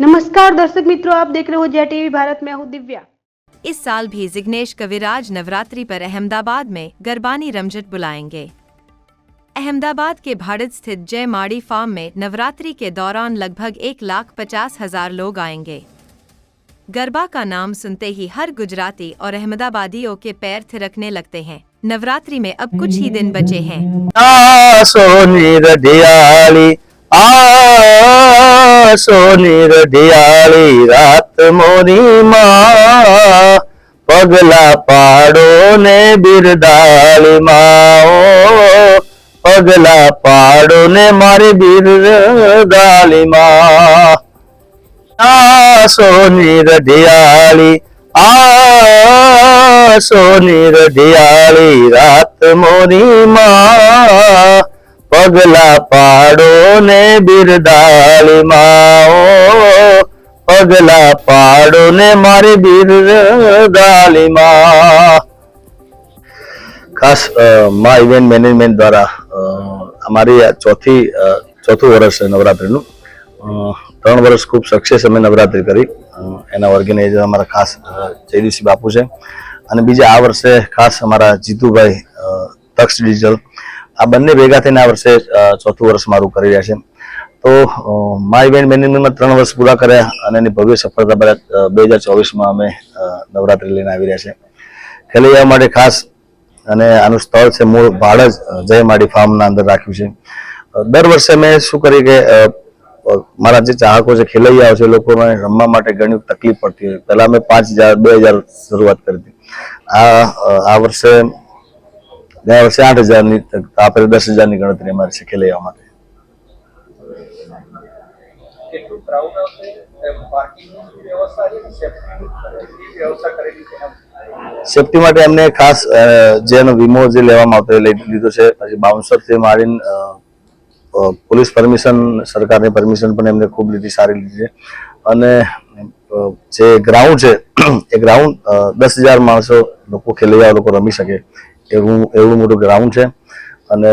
नमस्कार दर्शक मित्रों, आप देख रहे हो जय टीवी भारत में हूँ दिव्या। इस साल भी जिग्नेश कविराज नवरात्रि पर अहमदाबाद में गरबानी रमझट बुलाएंगे। अहमदाबाद के भाड़द स्थित जय माड़ी फार्म में नवरात्रि के दौरान लगभग 1,50,000 लोग आएंगे। गरबा का नाम सुनते ही हर गुजराती और अहमदाबादियों के पैर थिरकने लगते हैं। नवरात्रि में अब कुछ ही दिन बचे हैं। सोनी रडियाली सोनी रडियाली रात मोरी माँ पगला पाड़ो ने बिरदाली माँ पगला पाड़ो ने मारी बिरदाली माँ सोनी रडियाली सोनी रडियाली रात मोरी माँ पगला पाड़ो ने बिरदाली माँ पगला पाड़ो ने मारी बिरदाली माँ। खास माँ इवेंट मैनेजमेंट द्वारा हमारी चौथું વર્ષ છે નવરાત્રીનું। 3 વર્ષ ખૂબ સક્સેસ અમે નવરાત્રી કરી। એના ઓર્ગેનાઇઝર અમારા ખાસ જયદીપસિંહ બાપુ છે અને બીજા આ વર્ષે ખાસ અમારા જીતુભાઈ તક્ષ ડિજિટલ આ બંને ભેગા થઈને આ વર્ષે 4થું વર્ષ મારું કરી રહ્યા છે। તો મા ઇવેન્ટ મેનેજમેન્ટમાં 3 વર્ષ પૂરા કર્યા અને એની ભવ્ય સફળતા બાદ 2024માં અમે નવરાત્રી લઈને આવી રહ્યા છે। ખેલૈયાઓ માટે ખાસ અને આનું સ્થળ છે મૂળ ભાડજ જય માડી ફાર્મના અંદર રાખ્યું છે। દર વર્ષે મેં શું કરી કે મારા જે ચાહકો છે ખેલૈયાઓ છે લોકોને રમવા માટે ઘણી તકલીફ પડતી હોય। પહેલા મેં 5,000 2,000 શરૂઆત કરી હતી। આ વર્ષે ગયા વર્ષે 8,000ની આપણે 10,000ની ગણતરી અમારી છે ખેલૈયાઓ માટે। સેફટી માટે અમને ખાસ જેનો વીમો જે લેવામાં આવતો એ લઈ લીધો છે। પછી બાઉન્સરથી માંડીને પોલીસ પરમિશન સરકારની પરમિશન પણ એમને ખૂબ લીધી સારી લીધી છે। અને જે ગ્રાઉન્ડ છે એ ગ્રાઉન્ડ 10,000 માણસો લોકો ખેલૈયાઓ લોકો રમી શકે એવું મોટું ગ્રાઉન્ડ છે અને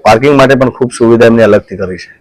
પાર્કિંગ માટે પણ ખૂબ સુવિધા એમને અલગથી કરી છે।